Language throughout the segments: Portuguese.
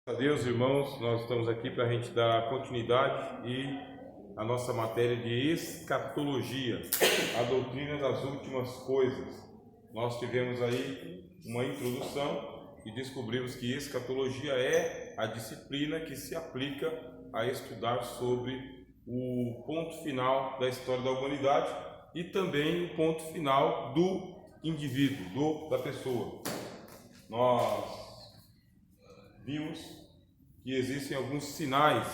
A Deus, irmãos, nós estamos aqui para a gente dar continuidade e a nossa matéria de escatologia, a doutrina das últimas coisas. Nós tivemos aí uma introdução e descobrimos que escatologia é a disciplina que se aplica a estudar sobre o ponto final da história da humanidade e também o ponto final do indivíduo, da pessoa. Nós vimos que existem alguns sinais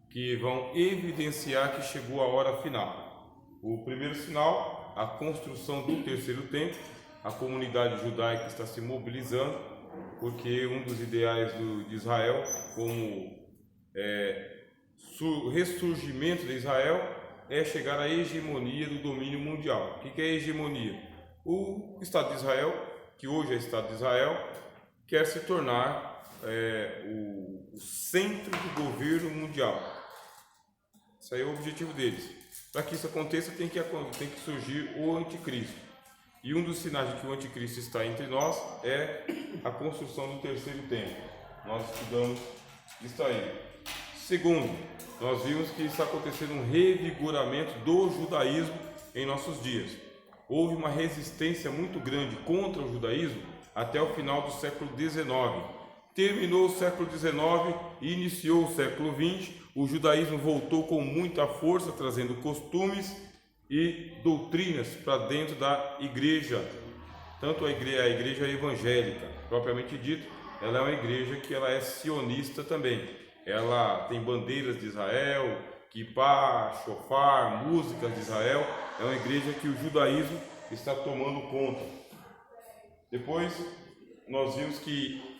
que vão evidenciar que chegou a hora final. O primeiro sinal, a construção do terceiro templo. A comunidade judaica está se mobilizando, porque um dos ideais de Israel, como ressurgimento de Israel, é chegar à hegemonia do domínio mundial. O que é hegemonia? O Estado de Israel, que hoje é Estado de Israel, quer se tornar o centro do governo mundial. Esse aí é o objetivo deles. Para que isso aconteça, tem que surgir o anticristo. E um dos sinais de que o anticristo está entre nós é a construção do terceiro templo. Nós estudamos isso aí. Segundo, nós vimos que está acontecendo um revigoramento do judaísmo em nossos dias. Houve uma resistência muito grande contra o judaísmo até o final do século XIX. Terminou o século XIX e iniciou o século XX, o judaísmo voltou com muita força, trazendo costumes e doutrinas para dentro da igreja. Tanto a igreja evangélica, propriamente dito, ela é uma igreja que ela é sionista também. Ela tem bandeiras de Israel, quipá, shofar, músicas de Israel. É uma igreja que o judaísmo está tomando conta. Depois, nós vimos que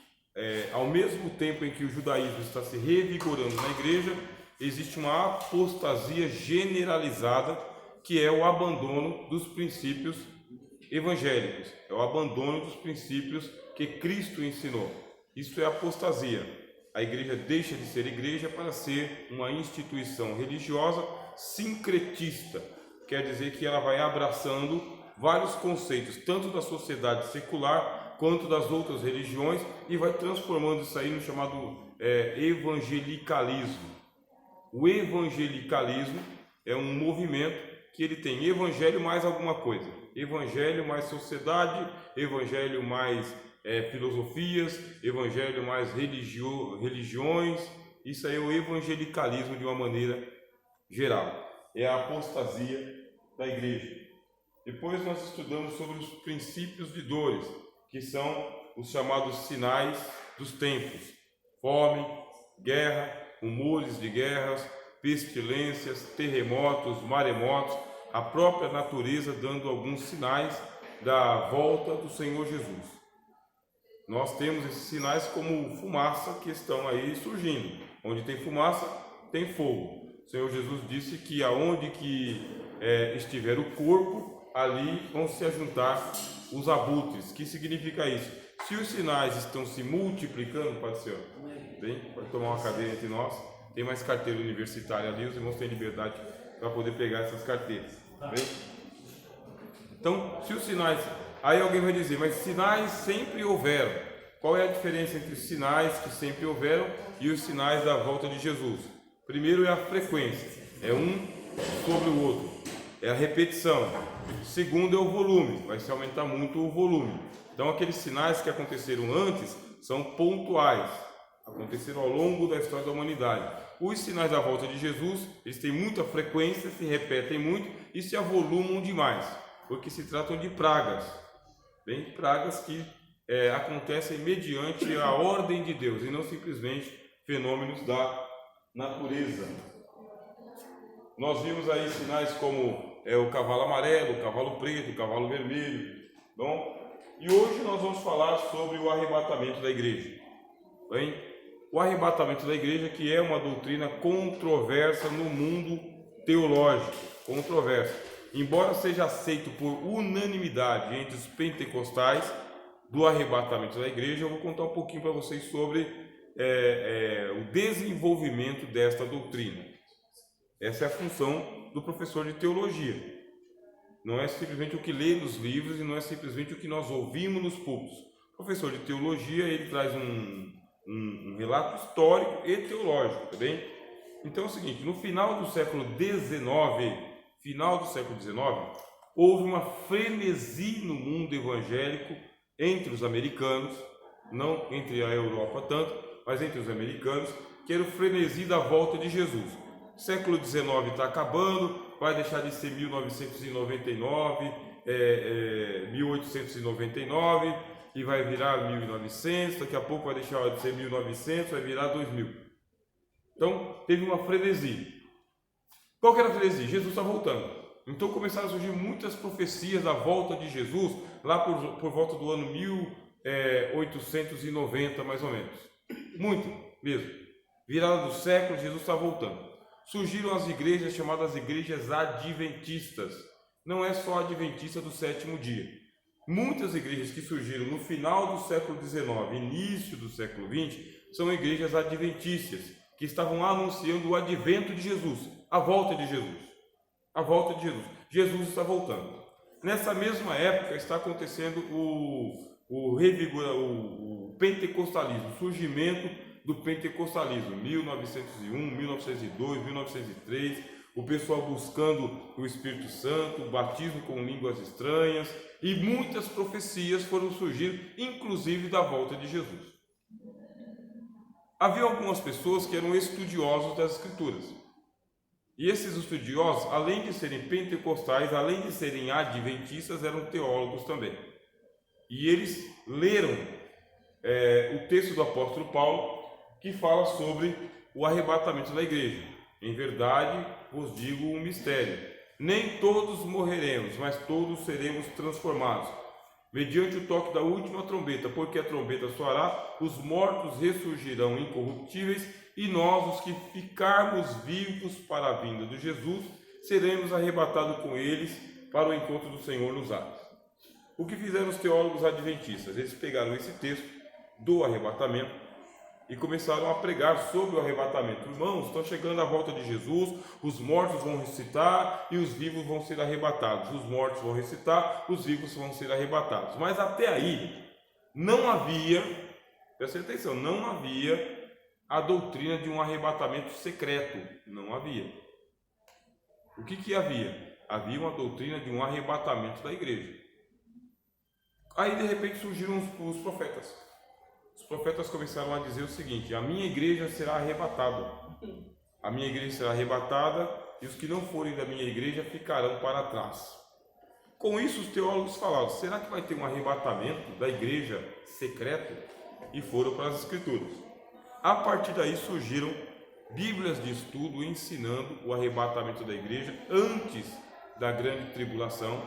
ao mesmo tempo em que o judaísmo está se revigorando na igreja, existe uma apostasia generalizada, que é o abandono dos princípios evangélicos, é o abandono dos princípios que Cristo ensinou. Isso é apostasia. A igreja deixa de ser igreja para ser uma instituição religiosa sincretista, quer dizer que ela vai abraçando vários conceitos, tanto da sociedade secular quanto das outras religiões, e vai transformando isso aí no chamado evangelicalismo. O evangelicalismo é um movimento que ele tem evangelho mais alguma coisa, evangelho mais sociedade, evangelho mais filosofias, evangelho mais religiões. Isso aí é o evangelicalismo de uma maneira geral, é a apostasia da igreja. Depois nós estudamos sobre os princípios de dores, que são os chamados sinais dos tempos: fome, guerra, rumores de guerras, pestilências, terremotos, maremotos, a própria natureza dando alguns sinais da volta do Senhor Jesus. Nós temos esses sinais como fumaça que estão aí surgindo. Onde tem fumaça, tem fogo. O Senhor Jesus disse que aonde estiver o corpo, ali vão se ajuntar os abutres. O que significa isso? Se os sinais estão se multiplicando, pode ser, bem, pode tomar uma cadeira entre nós, tem mais carteira universitária ali, os irmãos têm liberdade para poder pegar essas carteiras, bem? Então, se os sinais, aí alguém vai dizer, mas sinais sempre houveram. Qual é a diferença entre os sinais que sempre houveram e os sinais da volta de Jesus? Primeiro é a frequência, é um sobre o outro, é a repetição. Segundo é o volume, vai se aumentar muito o volume. Então aqueles sinais que aconteceram antes são pontuais, aconteceram ao longo da história da humanidade. Os sinais da volta de Jesus, eles têm muita frequência, se repetem muito e se avolumam demais, porque se tratam de pragas, bem, pragas que acontecem mediante a ordem de Deus e não simplesmente fenômenos da natureza. Nós vimos aí sinais como o cavalo amarelo, o cavalo preto, o cavalo vermelho. Bom, e hoje nós vamos falar sobre o arrebatamento da igreja. Bem, o arrebatamento da igreja, que é uma doutrina controversa no mundo teológico, controversa. Embora seja aceito por unanimidade entre os pentecostais do arrebatamento da igreja, eu vou contar um pouquinho para vocês sobre o desenvolvimento desta doutrina. Essa é a função do professor de teologia. Não é simplesmente o que lê nos livros e não é simplesmente o que nós ouvimos nos púlpitos. O professor de teologia, ele traz um relato histórico e teológico, tá bem? Então é o seguinte, no final do século XIX, houve uma frenesi no mundo evangélico entre os americanos, não entre a Europa tanto, mas entre os americanos, que era o frenesi da volta de Jesus. O século XIX está acabando, vai deixar de ser 1999, 1899 e vai virar 1900, daqui a pouco vai deixar de ser 1900, vai virar 2000. Então teve uma frenesi. Qual que era a frenesi? Jesus está voltando. Então começaram a surgir muitas profecias da volta de Jesus lá por volta do ano 1890 mais ou menos. Muito mesmo. Virada do século, Jesus está voltando. Surgiram as igrejas chamadas igrejas adventistas. Não é só adventista do sétimo dia. Muitas igrejas que surgiram no final do século XIX, início do século XX, são igrejas adventistas, que estavam anunciando o advento de Jesus, a volta de Jesus. A volta de Jesus. Jesus está voltando. Nessa mesma época está acontecendo o pentecostalismo, o surgimento do pentecostalismo, 1901, 1902, 1903, o pessoal buscando o Espírito Santo, o batismo com línguas estranhas, e muitas profecias foram surgindo, inclusive da volta de Jesus. Havia algumas pessoas que eram estudiosos das Escrituras, e esses estudiosos, além de serem pentecostais, além de serem adventistas, eram teólogos também. E eles leram o texto do apóstolo Paulo, que fala sobre o arrebatamento da igreja. Em verdade, vos digo um mistério: nem todos morreremos, mas todos seremos transformados, mediante o toque da última trombeta, porque a trombeta soará, os mortos ressurgirão incorruptíveis, e nós, os que ficarmos vivos para a vinda de Jesus, seremos arrebatados com eles para o encontro do Senhor nos ares. O que fizeram os teólogos adventistas? Eles pegaram esse texto do arrebatamento e começaram a pregar sobre o arrebatamento. Irmãos, está chegando a volta de Jesus, os mortos vão ressuscitar e os vivos vão ser arrebatados. Os mortos vão ressuscitar, os vivos vão ser arrebatados. Mas até aí não havia, presta atenção, não havia a doutrina de um arrebatamento secreto. Não havia. O que havia? Havia uma doutrina de um arrebatamento da igreja. Aí de repente surgiram os profetas. Os profetas começaram a dizer o seguinte: a minha igreja será arrebatada. A minha igreja será arrebatada e os que não forem da minha igreja ficarão para trás. Com isso os teólogos falaram: será que vai ter um arrebatamento da igreja secreto? E foram para as escrituras. A partir daí surgiram bíblias de estudo ensinando o arrebatamento da igreja antes da grande tribulação,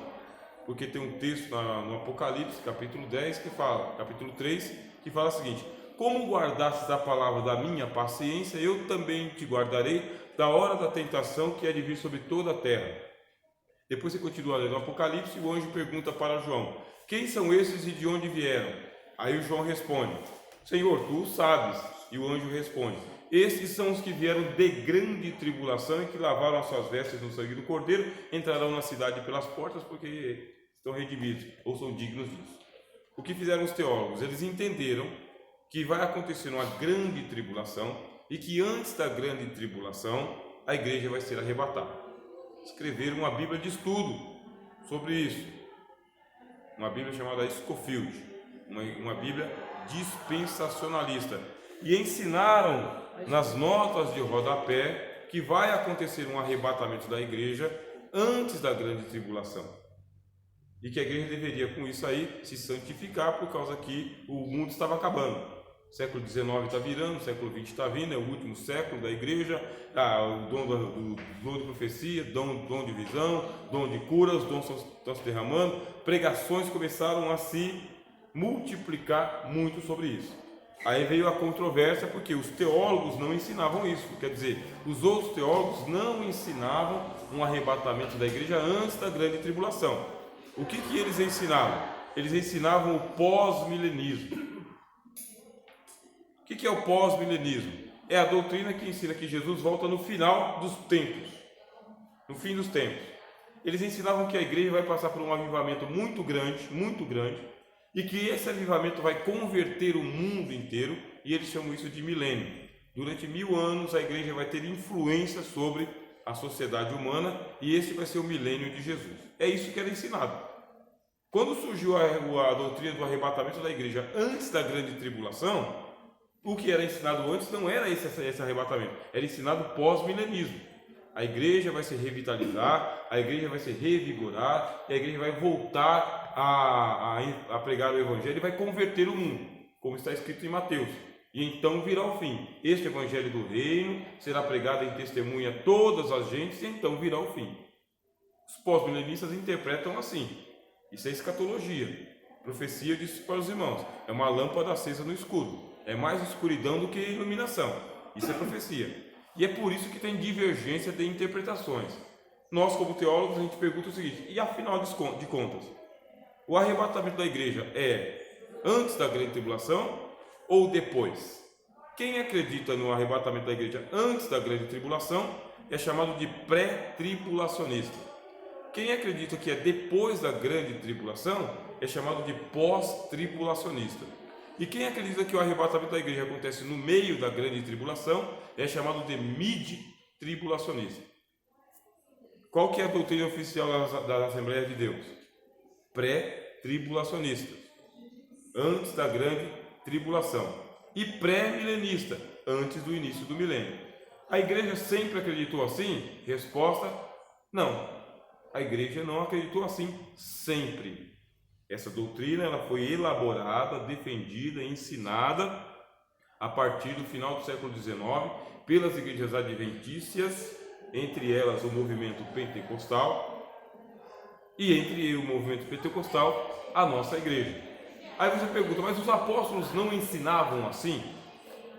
porque tem um texto no Apocalipse, capítulo 10, capítulo 3, que fala o seguinte: como guardastes a palavra da minha paciência, eu também te guardarei da hora da tentação que é de vir sobre toda a terra. Depois você continua lendo o Apocalipse e o anjo pergunta para João: quem são esses e de onde vieram? Aí o João responde: Senhor, tu o sabes. E o anjo responde: estes são os que vieram de grande tribulação e que lavaram as suas vestes no sangue do Cordeiro, entrarão na cidade pelas portas porque estão redimidos ou são dignos disso. O que fizeram os teólogos? Eles entenderam que vai acontecer uma grande tribulação e que antes da grande tribulação a igreja vai ser arrebatada. Escreveram uma Bíblia de estudo sobre isso, uma Bíblia chamada Scofield, uma Bíblia dispensacionalista, e ensinaram nas notas de rodapé que vai acontecer um arrebatamento da igreja antes da grande tribulação. E que a igreja deveria, com isso aí, se santificar, por causa que o mundo estava acabando. O século XIX está virando, o século XX está vindo, é o último século da igreja, o dom de profecia, dom de visão, dom de cura, os dons estão se derramando, pregações começaram a se multiplicar muito sobre isso. Aí veio a controvérsia, porque os teólogos não ensinavam isso, quer dizer, os outros teólogos não ensinavam um arrebatamento da igreja antes da grande tribulação. O que eles ensinavam? Eles ensinavam o pós-milenismo. O que é o pós-milenismo? É a doutrina que ensina que Jesus volta no final dos tempos, no fim dos tempos. Eles ensinavam que a igreja vai passar por um avivamento muito grande, e que esse avivamento vai converter o mundo inteiro e eles chamam isso de milênio. Durante 1000 anos a igreja vai ter influência sobre a sociedade humana e esse vai ser o milênio de Jesus. É isso que era ensinado. Quando surgiu a doutrina do arrebatamento da igreja antes da grande tribulação, o que era ensinado antes não era esse arrebatamento, era ensinado pós-milenismo. A igreja vai se revitalizar, a igreja vai se revigorar, e a igreja vai voltar a pregar o evangelho e vai converter o mundo, como está escrito em Mateus. E então virá o fim. Este evangelho do reino será pregado em testemunha a todas as gentes, e então virá o fim. Os pós-milenistas interpretam assim. Isso é escatologia. Profecia disse para os irmãos. É uma lâmpada acesa no escuro. É mais escuridão do que iluminação. Isso é profecia. E é por isso que tem divergência de interpretações. Nós, como teólogos, a gente pergunta o seguinte: e afinal de contas, o arrebatamento da igreja é antes da grande tribulação ou depois? Quem acredita no arrebatamento da igreja antes da grande tribulação é chamado de pré-tribulacionista. Quem acredita que é depois da grande tribulação é chamado de pós-tribulacionista. E quem acredita que o arrebatamento da igreja acontece no meio da grande tribulação é chamado de mid-tribulacionista. Qual que é a doutrina oficial da Assembleia de Deus? Pré-tribulacionista, antes da grande tribulação, e pré-milenista, antes do início do milênio. A igreja sempre acreditou assim? Resposta: não. A igreja não acreditou assim sempre. Essa doutrina ela foi elaborada, defendida, ensinada a partir do final do século XIX pelas igrejas adventícias, entre elas o movimento pentecostal, e entre o movimento pentecostal a nossa igreja. Aí você pergunta: mas os apóstolos não ensinavam assim?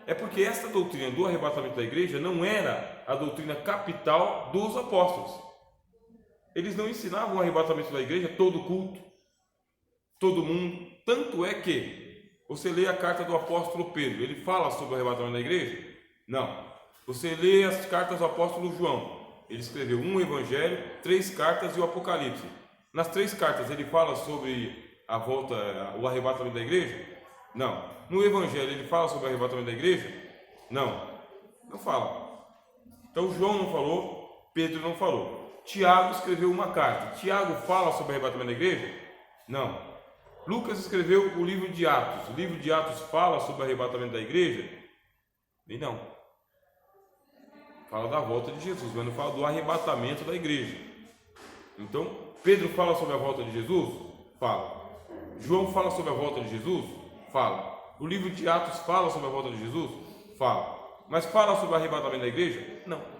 É porque essa doutrina do arrebatamento da igreja não era a doutrina capital dos apóstolos. Eles não ensinavam o arrebatamento da igreja todo culto, todo mundo. Tanto é que você lê a carta do apóstolo Pedro, ele fala sobre o arrebatamento da igreja? Não. Você lê as cartas do apóstolo João, ele escreveu um evangelho, 3 cartas e o Apocalipse. Nas 3 cartas ele fala sobre a volta, o arrebatamento da igreja? Não. No evangelho ele fala sobre o arrebatamento da igreja? Não. Não fala. Então João não falou, Pedro não falou. Tiago escreveu uma carta. Tiago fala sobre o arrebatamento da igreja? Não. Lucas escreveu o livro de Atos. O livro de Atos fala sobre o arrebatamento da igreja? E não. Fala da volta de Jesus, mas não fala do arrebatamento da igreja. Então, Pedro fala sobre a volta de Jesus? Fala. João fala sobre a volta de Jesus? Fala. O livro de Atos fala sobre a volta de Jesus? Fala. Mas fala sobre o arrebatamento da igreja? Não.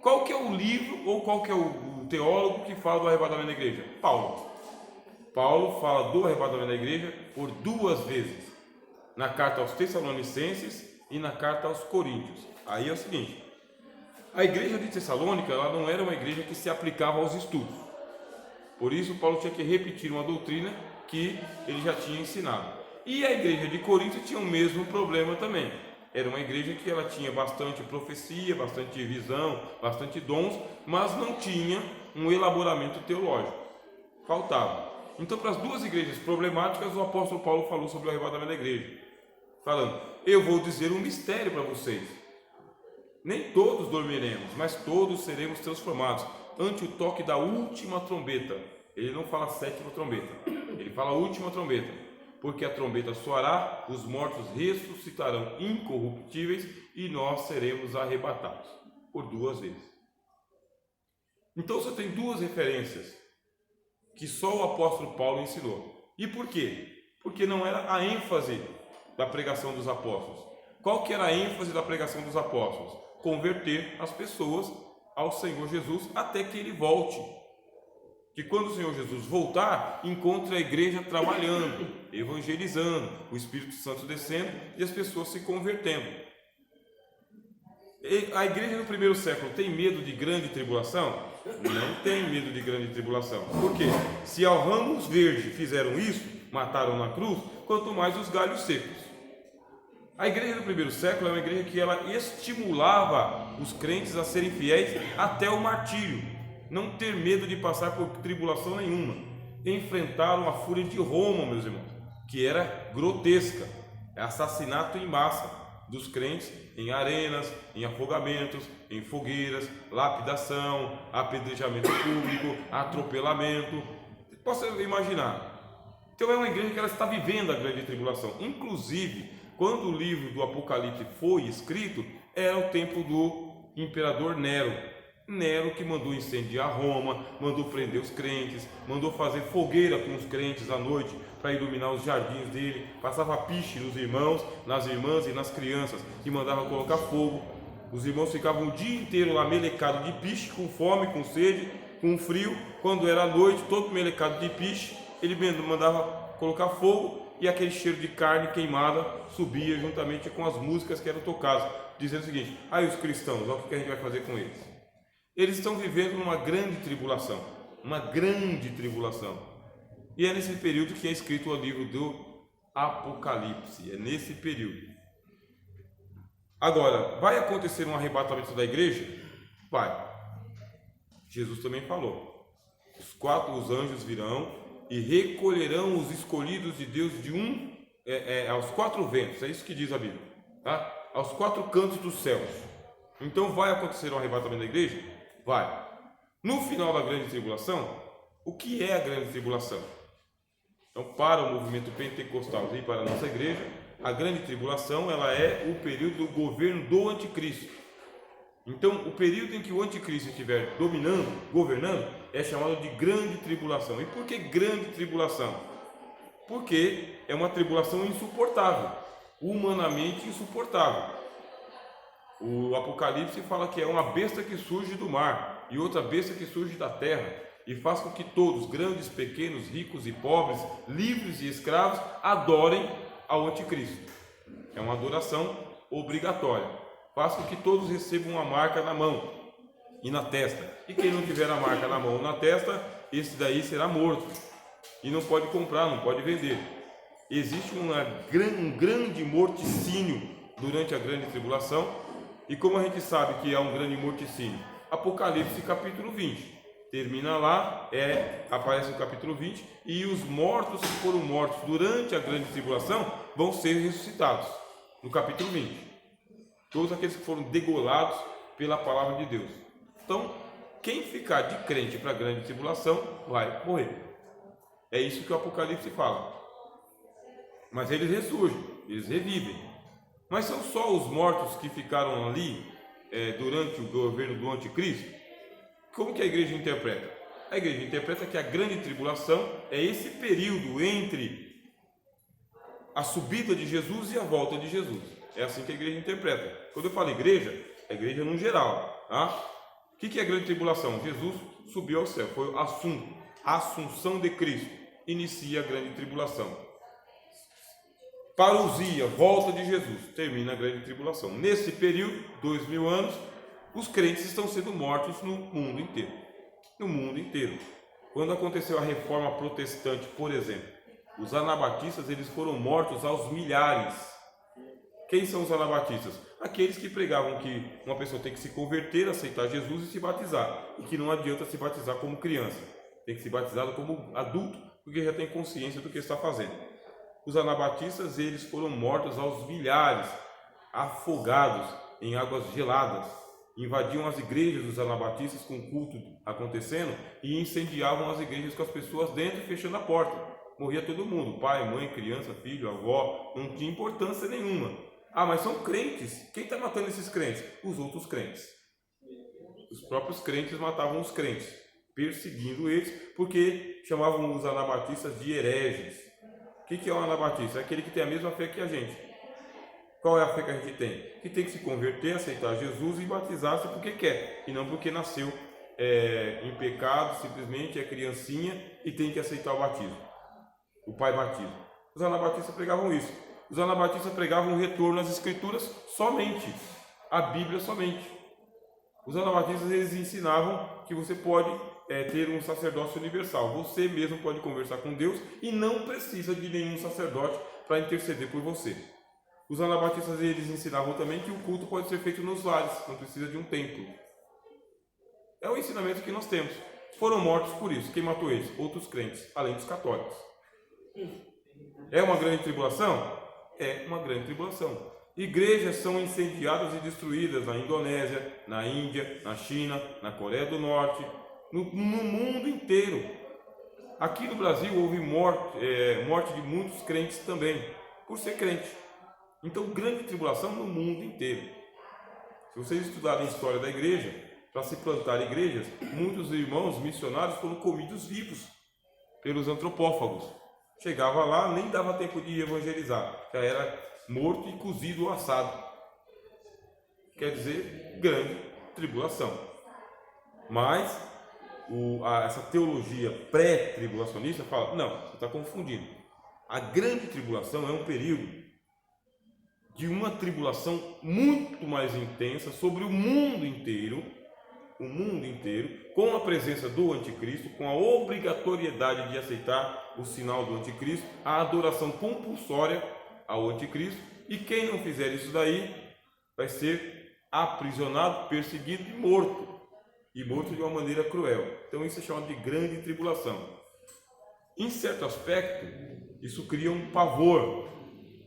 Qual que é o livro ou qual que é o teólogo que fala do arrebatamento da igreja? Paulo. Paulo fala do arrebatamento da igreja por 2 vezes, na carta aos Tessalonicenses e na carta aos Coríntios. Aí é o seguinte: a igreja de Tessalônica ela não era uma igreja que se aplicava aos estudos. Por isso Paulo tinha que repetir uma doutrina que ele já tinha ensinado. E a igreja de Corinto tinha o mesmo problema também. Era uma igreja que ela tinha bastante profecia, bastante visão, bastante dons, mas não tinha um elaboramento teológico. Faltava. Então, para as 2 igrejas problemáticas, o apóstolo Paulo falou sobre o arrebatamento da igreja, falando: eu vou dizer um mistério para vocês. Nem todos dormiremos, mas todos seremos transformados ante o toque da última trombeta. Ele não fala 7ª trombeta, ele fala última trombeta. Porque a trombeta soará, os mortos ressuscitarão incorruptíveis e nós seremos arrebatados. Por 2 vezes. Então você tem 2 referências que só o apóstolo Paulo ensinou. E por quê? Porque não era a ênfase da pregação dos apóstolos. Qual que era a ênfase da pregação dos apóstolos? Converter as pessoas ao Senhor Jesus até que Ele volte. Que quando o Senhor Jesus voltar, encontre a igreja trabalhando, evangelizando, o Espírito Santo descendo e as pessoas se convertendo. A igreja no primeiro século tem medo de grande tribulação? Não tem medo de grande tribulação. Por quê? Se aos ramos verdes fizeram isso, mataram na cruz, quanto mais os galhos secos. A igreja do primeiro século é uma igreja que ela estimulava os crentes a serem fiéis até o martírio, não ter medo de passar por tribulação nenhuma. Enfrentaram a fúria de Roma, meus irmãos, que era grotesca. É assassinato em massa dos crentes em arenas, em afogamentos, em fogueiras, lapidação, apedrejamento público, atropelamento. Posso imaginar. Então é uma igreja que ela está vivendo a grande tribulação. Inclusive, quando o livro do Apocalipse foi escrito, era o tempo do imperador Nero. Nero que mandou incendiar Roma, mandou prender os crentes, mandou fazer fogueira com os crentes à noite para iluminar os jardins dele, passava piche nos irmãos, nas irmãs e nas crianças e mandava colocar fogo. Os irmãos ficavam o dia inteiro lá melecados de piche, com fome, com sede, com frio. Quando era noite, todo melecado de piche, ele mandava colocar fogo e aquele cheiro de carne queimada subia juntamente com as músicas que eram tocadas, dizendo o seguinte: aí os cristãos, olha o que a gente vai fazer com eles. Eles estão vivendo uma grande tribulação, uma grande tribulação. E é nesse período que é escrito o livro do Apocalipse, é nesse período. Agora, vai acontecer um arrebatamento da igreja? Vai. Jesus também falou: os anjos virão e recolherão os escolhidos de Deus aos quatro ventos, é isso que diz a Bíblia, tá? Aos quatro cantos dos céus. Então vai acontecer um arrebatamento da igreja? Vai. No final da grande tribulação, o que é a grande tribulação? Então, para o movimento pentecostal e para a nossa igreja, a grande tribulação ela é o período do governo do anticristo. Então, o período em que o anticristo estiver governando, é chamado de grande tribulação. E por que grande tribulação? Porque é uma tribulação insuportável, humanamente insuportável. O Apocalipse fala que é uma besta que surge do mar e outra besta que surge da terra e faz com que todos, grandes, pequenos, ricos e pobres, livres e escravos, adorem ao anticristo. É uma adoração obrigatória. Faz com que todos recebam uma marca na mão e na testa. E quem não tiver a marca na mão ou na testa, esse daí será morto. E não pode comprar, não pode vender. Existe um grande morticínio durante a grande tribulação. E como a gente sabe que há um grande morticínio? Apocalipse capítulo 20. Termina lá, aparece o capítulo 20, e os mortos que foram mortos durante a grande tribulação vão ser ressuscitados. No capítulo 20. Todos aqueles que foram degolados pela palavra de Deus. Então, quem ficar de crente para a grande tribulação vai morrer. É isso que o Apocalipse fala. Mas eles ressurgem, eles revivem. Mas são só os mortos que ficaram ali durante o governo do anticristo? Como que a igreja interpreta? A igreja interpreta que a grande tribulação é esse período entre a subida de Jesus e a volta de Jesus. É assim que a igreja interpreta. Quando eu falo igreja, é a igreja no geral. Tá? O que é a grande tribulação? Jesus subiu ao céu, foi a assunção de Cristo. Inicia a grande tribulação. Parousia, volta de Jesus, termina a grande tribulação. Nesse período, 2000 anos, os crentes estão sendo mortos no mundo inteiro. No mundo inteiro. Quando aconteceu a reforma protestante, por exemplo, os anabatistas eles foram mortos aos milhares. Quem são os anabatistas? Aqueles que pregavam que uma pessoa tem que se converter, aceitar Jesus e se batizar. E que não adianta se batizar como criança. Tem que se batizar como adulto, porque já tem consciência do que está fazendo. Os anabatistas eles foram mortos aos milhares, afogados em águas geladas. Invadiam as igrejas dos anabatistas com o culto acontecendo e incendiavam as igrejas com as pessoas dentro e fechando a porta. Morria todo mundo, pai, mãe, criança, filho, avó, não tinha importância nenhuma. Ah, mas são crentes. Quem está matando esses crentes? Os outros crentes. Os próprios crentes matavam os crentes, perseguindo eles, porque chamavam os anabatistas de hereges. O que é um anabatista? É aquele que tem a mesma fé que a gente. Qual é a fé que a gente tem? Que tem que se converter, aceitar Jesus e batizar-se porque quer, e não porque nasceu em pecado, simplesmente é criancinha e tem que aceitar o batismo. O pai batiza. Os anabatistas pregavam isso. Os anabatistas pregavam o retorno às escrituras somente, a Bíblia somente. Os anabatistas eles ensinavam que você pode ter um sacerdócio universal. Você mesmo pode conversar com Deus e não precisa de nenhum sacerdote para interceder por você. Os anabatistas eles ensinavam também que o culto pode ser feito nos lares, não precisa de um templo. É o ensinamento que nós temos. Foram mortos por isso. Quem matou eles? Outros crentes, além dos católicos. É uma grande tribulação? é uma grande tribulação. Igrejas são incendiadas e destruídas na Indonésia, na Índia, na China, na Coreia do Norte, no mundo inteiro. Aqui no Brasil houve morte de muitos crentes também, por ser crente. Então, grande tribulação no mundo inteiro. Se vocês estudarem a história da igreja, para se plantar igrejas, muitos irmãos missionários foram comidos vivos pelos antropófagos. Chegava lá, nem dava tempo de evangelizar, já era morto e cozido ou assado. Quer dizer, grande tribulação. Mas essa teologia pré-tribulacionista fala, não, você está confundindo. A grande tribulação é um período de uma tribulação muito mais intensa sobre o mundo inteiro, com a presença do anticristo, com a obrigatoriedade de aceitar o sinal do anticristo, a adoração compulsória ao anticristo, e quem não fizer isso daí vai ser aprisionado, perseguido e morto de uma maneira cruel. Então isso é chamado de grande tribulação. Em certo aspecto, isso cria um pavor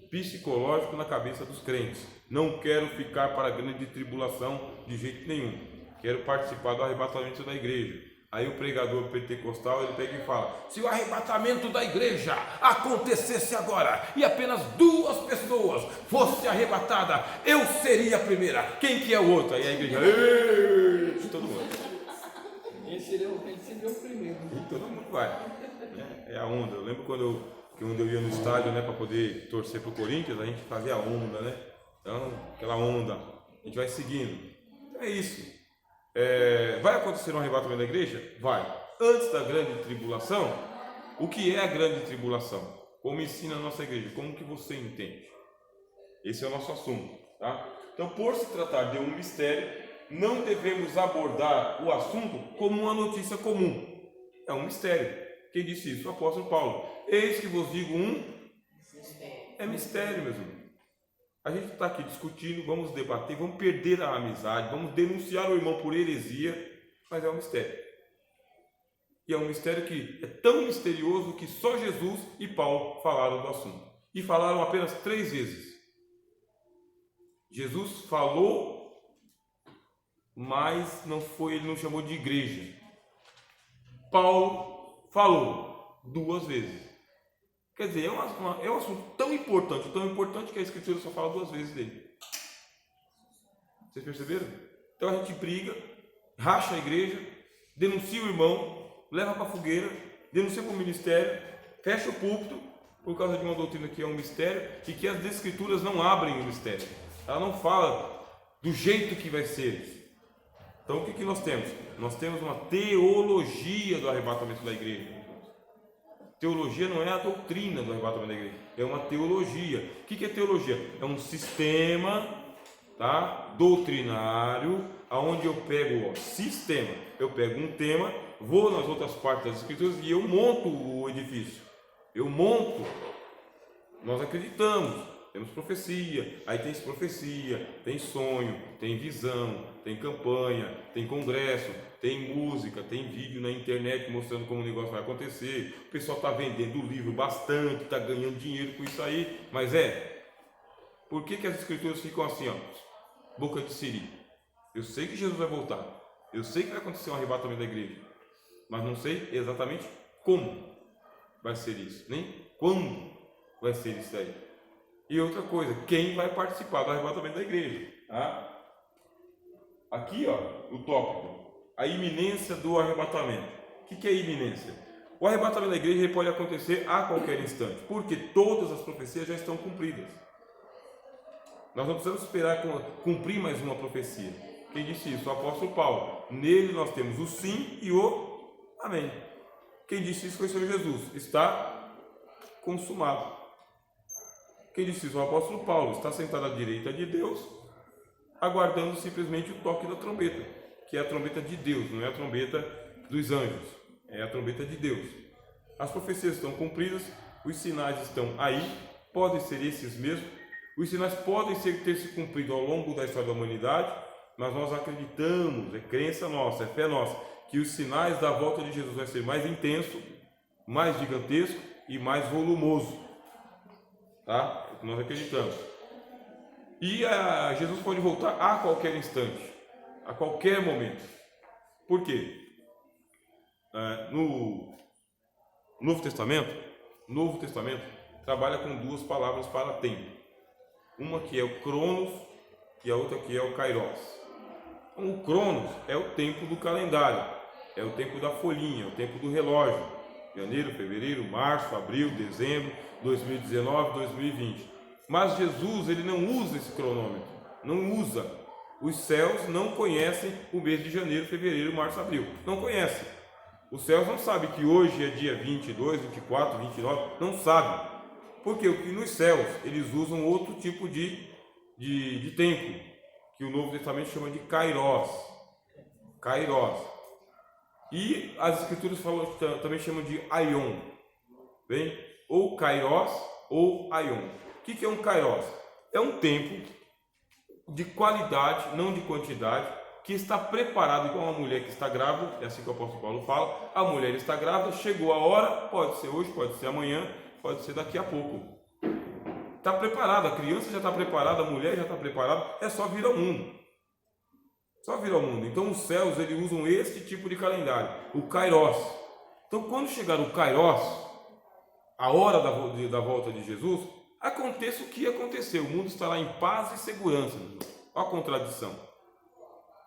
psicológico na cabeça dos crentes. Não quero ficar para a grande tribulação de jeito nenhum, quero participar do arrebatamento da igreja. Aí o pregador pentecostal, ele pega e fala, se o arrebatamento da igreja acontecesse agora e apenas 2 pessoas fossem arrebatadas, eu seria a primeira, quem que é o outro? Aí a igreja, todo mundo. Esse seria o primeiro. E todo mundo vai. É a onda. Eu lembro quando eu ia no estádio, né, para poder torcer para o Corinthians, a gente fazia a onda, né? Então, aquela onda, a gente vai seguindo. É isso. Vai acontecer um arrebatamento da igreja? Vai. Antes da grande tribulação, o que é a grande tribulação? Como ensina a nossa igreja? Como que você entende? Esse é o nosso assunto, tá? Então, por se tratar de um mistério, não devemos abordar o assunto como uma notícia comum. É um mistério. Quem disse isso? O apóstolo Paulo. Eis que vos digo é mistério, meus irmãos. A gente está aqui discutindo, vamos debater, vamos perder a amizade, vamos denunciar o irmão por heresia, mas é um mistério. E é um mistério que é tão misterioso que só Jesus e Paulo falaram do assunto. E falaram apenas 3 vezes. Jesus falou, mas ele não chamou de igreja. Paulo falou 2 vezes. Quer dizer, é um assunto tão importante que a Escritura só fala 2 vezes dele. Vocês perceberam? Então a gente briga, racha a igreja, denuncia o irmão, leva para a fogueira, denuncia para o ministério, fecha o púlpito por causa de uma doutrina que é um mistério e que as Escrituras não abrem o mistério. Ela não fala do jeito que vai ser. Então o que nós temos? Nós temos uma teologia do arrebatamento da igreja. Teologia não é a doutrina do arrebatamento da igreja, é uma teologia. O que é teologia? É um sistema, tá, doutrinário, onde eu pego eu pego um tema, vou nas outras partes das escrituras e eu monto o edifício. Nós acreditamos, temos profecia, aí tem profecia, tem sonho, tem visão, tem campanha, tem congresso, tem música, tem vídeo na internet mostrando como o negócio vai acontecer. O pessoal está vendendo livro bastante, está ganhando dinheiro com isso aí, mas por que as escrituras ficam assim, ó, boca de siri? Eu sei que Jesus vai voltar, eu sei que vai acontecer um arrebatamento da igreja, mas não sei exatamente como vai ser isso, nem quando vai ser isso aí. E outra coisa, quem vai participar do arrebatamento da igreja? Tá? Aqui, ó, o tópico, a iminência do arrebatamento. O que é iminência? O arrebatamento da igreja pode acontecer a qualquer instante, porque todas as profecias já estão cumpridas. Nós não precisamos esperar cumprir mais uma profecia. Quem disse isso? O apóstolo Paulo. Nele nós temos o sim e o amém. Quem disse isso foi o Senhor Jesus. Está consumado. Quem disse isso? O apóstolo Paulo. Está sentado à direita de Deus, aguardando simplesmente o toque da trombeta, que é a trombeta de Deus, não é a trombeta dos anjos, é a trombeta de Deus. As profecias estão cumpridas, os sinais estão aí, podem ser esses mesmos, os sinais podem ter se cumprido ao longo da história da humanidade, mas nós acreditamos, é crença nossa, é fé nossa, que os sinais da volta de Jesus vai ser mais intenso, mais gigantesco e mais volumoso. Tá? é o que nós acreditamos. E Jesus pode voltar a qualquer instante, a qualquer momento. Por quê? No Novo Testamento trabalha com duas palavras para tempo. Uma que é o Cronos e a outra que é o Kairos. Então, o Cronos é o tempo do calendário, é o tempo da folhinha, é o tempo do relógio. Janeiro, fevereiro, março, abril, dezembro, 2019, 2020. Mas Jesus, ele não usa esse cronômetro, não usa. Os céus não conhecem o mês de janeiro, fevereiro, março, abril. Não conhecem. Os céus não sabem que hoje é dia 22, 24, 29, não sabem. Porque nos céus eles usam outro tipo de tempo, que o Novo Testamento chama de Kairos. Kairos. E as escrituras também chamam de Aion. Bem? Ou Kairos ou Aion. O que é um Kairos? É um tempo de qualidade, não de quantidade, que está preparado igual uma mulher que está grávida, é assim que o apóstolo Paulo fala. A mulher está grávida, chegou a hora, pode ser hoje, pode ser amanhã, pode ser daqui a pouco. Está preparada, a criança já está preparada, a mulher já está preparada, é só vir ao mundo. Só vir ao mundo. Então os céus eles usam esse tipo de calendário, o Kairos. Então quando chegar o Kairos, a hora da volta de Jesus, aconteça o que aconteceu, o mundo estará em paz e segurança. Olha a contradição.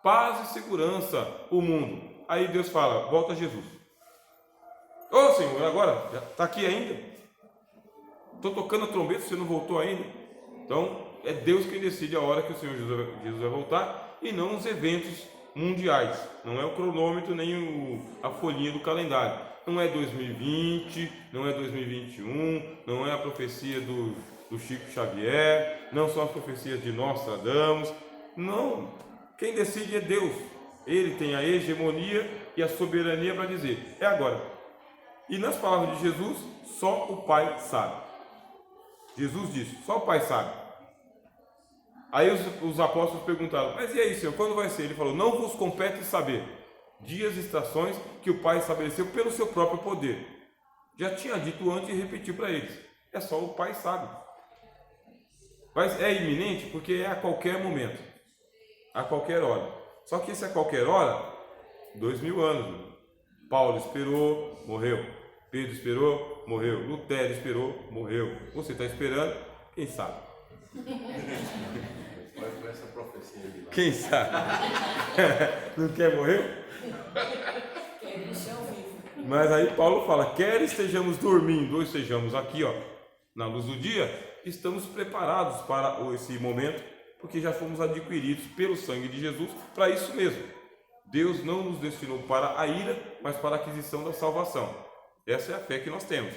Paz e segurança, o mundo. Aí Deus fala, volta Jesus. Ô Senhor, agora? Está aqui ainda? Estou tocando a trombeta, você não voltou ainda? Então, é Deus quem decide a hora que o Senhor Jesus vai voltar e não os eventos mundiais. Não é o cronômetro nem a folhinha do calendário. Não é 2020, não é 2021, não é a profecia do Chico Xavier, não são as profecias de Nostradamus. Não. Quem decide é Deus. Ele tem a hegemonia e a soberania para dizer, é agora. E nas palavras de Jesus, só o Pai sabe. Jesus disse, só o Pai sabe. Aí os apóstolos perguntaram, mas e aí, Senhor, quando vai ser? Ele falou, não vos compete saber dias e estações que o Pai estabeleceu pelo seu próprio poder. Já tinha dito antes e repetiu para eles, é só o Pai sabe. Mas é iminente porque é a qualquer momento, a qualquer hora. Só que esse a qualquer hora, 2000 anos. Paulo esperou, morreu. Pedro esperou, morreu. Lutero esperou, morreu. Você está esperando? Quem sabe? Essa profecia de lá. Quem sabe? Não quer morrer? Mas aí Paulo fala, quer estejamos dormindo ou estejamos aqui, ó, na luz do dia, estamos preparados para esse momento, porque já fomos adquiridos pelo sangue de Jesus para isso mesmo. Deus não nos destinou para a ira, mas para a aquisição da salvação. Essa é a fé que nós temos.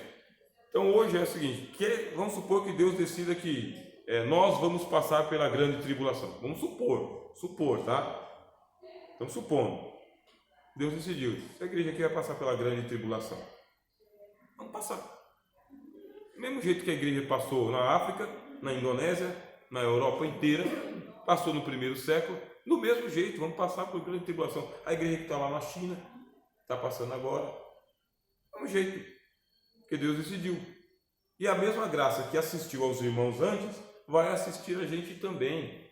Então hoje é o seguinte, vamos supor que Deus decida que nós vamos passar pela grande tribulação. Vamos supor, tá? Estamos supondo. Deus decidiu, a igreja aqui vai passar pela grande tribulação. Vamos passar. Do mesmo jeito que a igreja passou na África, na Indonésia, na Europa inteira, passou no primeiro século, do mesmo jeito, vamos passar por grande tribulação. A igreja que está lá na China, está passando agora, do mesmo jeito, porque Deus decidiu. E a mesma graça que assistiu aos irmãos antes, vai assistir a gente também.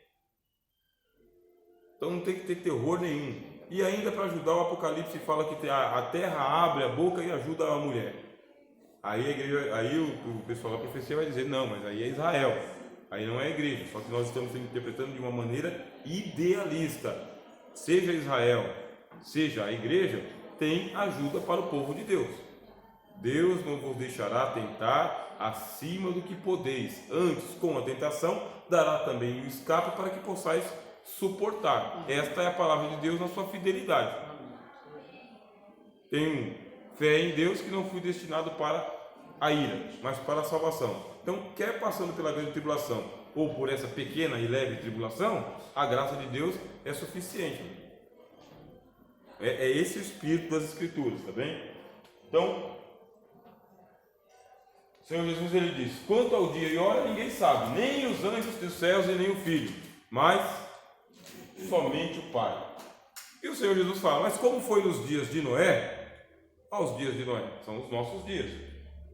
Então não tem que ter terror nenhum. E ainda para ajudar, o Apocalipse fala que a terra abre a boca e ajuda a mulher. Aí a igreja, o pessoal da profecia vai dizer, não, mas aí é Israel. Aí não é a igreja, só que nós estamos interpretando de uma maneira idealista. Seja Israel, seja a igreja, tem ajuda para o povo de Deus. Deus não vos deixará tentar acima do que podeis. Antes, com a tentação, dará também o escape para que possais suportar. Esta é a palavra de Deus na sua fidelidade. Tenho fé em Deus que não fui destinado para a ira, mas para a salvação. Então, quer passando pela grande tribulação ou por essa pequena e leve tribulação, a graça de Deus é suficiente. É esse o espírito das Escrituras, tá bem? Então, o Senhor Jesus ele diz, quanto ao dia e hora ninguém sabe, nem os anjos dos céus e nem o Filho, mas somente o Pai. E o Senhor Jesus fala, mas como foi nos dias de Noé? Os dias de Noé são os nossos dias,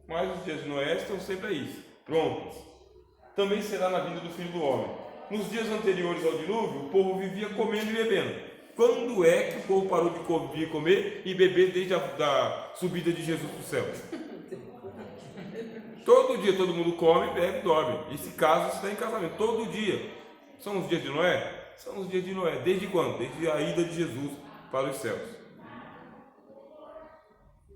mas os dias de Noé estão sempre aí, prontos. também será na vida do Filho do Homem. Nos dias anteriores ao dilúvio, o povo vivia comendo e bebendo. Quando é que o povo parou de comer e beber desde a subida de Jesus para o céu? Todo dia todo mundo come, bebe e dorme. Esse caso está em casamento, todo dia. São os dias de Noé? São os dias de Noé. Desde quando? Desde a ida de Jesus para os céus.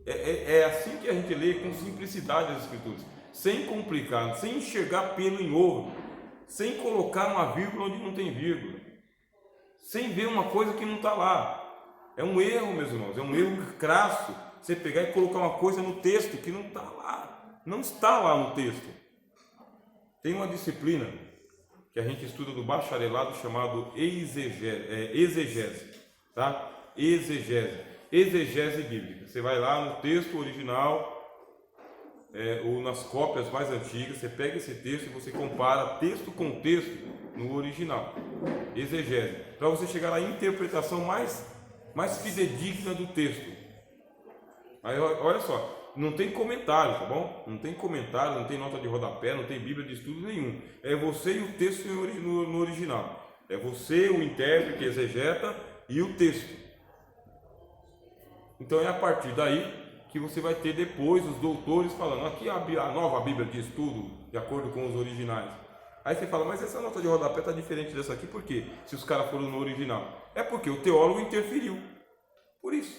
É assim que a gente lê com simplicidade as Escrituras, sem complicar, sem enxergar pelo em ovo, sem colocar uma vírgula onde não tem vírgula, sem ver uma coisa que não está lá. É um erro, meus irmãos, é um erro crasso você pegar e colocar uma coisa no texto que não está lá, não está lá no texto. Tem uma disciplina que a gente estuda do bacharelado chamado exegese, tá? Exegese bíblica. Você vai lá no texto original, ou nas cópias mais antigas, você pega esse texto e você compara texto com texto no original. Exegese, para você chegar à interpretação mais fidedigna do texto. Aí olha só, não tem comentário, tá bom? Não tem comentário, não tem nota de rodapé, não tem Bíblia de estudo nenhum. É você e o texto no original. É você, o intérprete, exegeta e o texto. Então é a partir daí que você vai ter depois os doutores falando, aqui a nova Bíblia de estudo, de acordo com os originais. Aí você fala, mas essa nota de rodapé está diferente dessa aqui, por quê? Se os caras foram no original. É porque o teólogo interferiu. Por isso.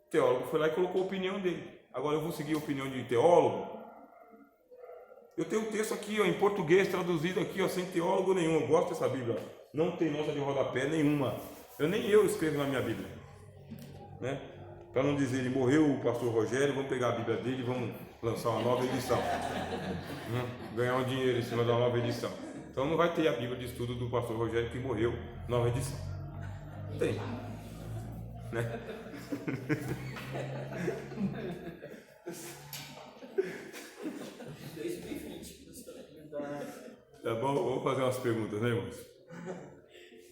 O teólogo foi lá e colocou a opinião dele. Agora eu vou seguir a opinião de teólogo. Eu tenho um texto aqui, ó, em português, traduzido aqui, ó, sem teólogo nenhum. Eu gosto dessa Bíblia. Não tem nota de rodapé nenhuma. Nem eu escrevo na minha Bíblia. Né? Para não dizer, morreu o pastor Rogério, vamos pegar a Bíblia dele e vamos lançar uma nova edição. Ganhar um dinheiro em cima da nova edição. Então não vai ter a Bíblia de estudo do pastor Rogério que morreu, nova edição. Não tem. Né? Tá bom? Vamos fazer umas perguntas, né, irmãos?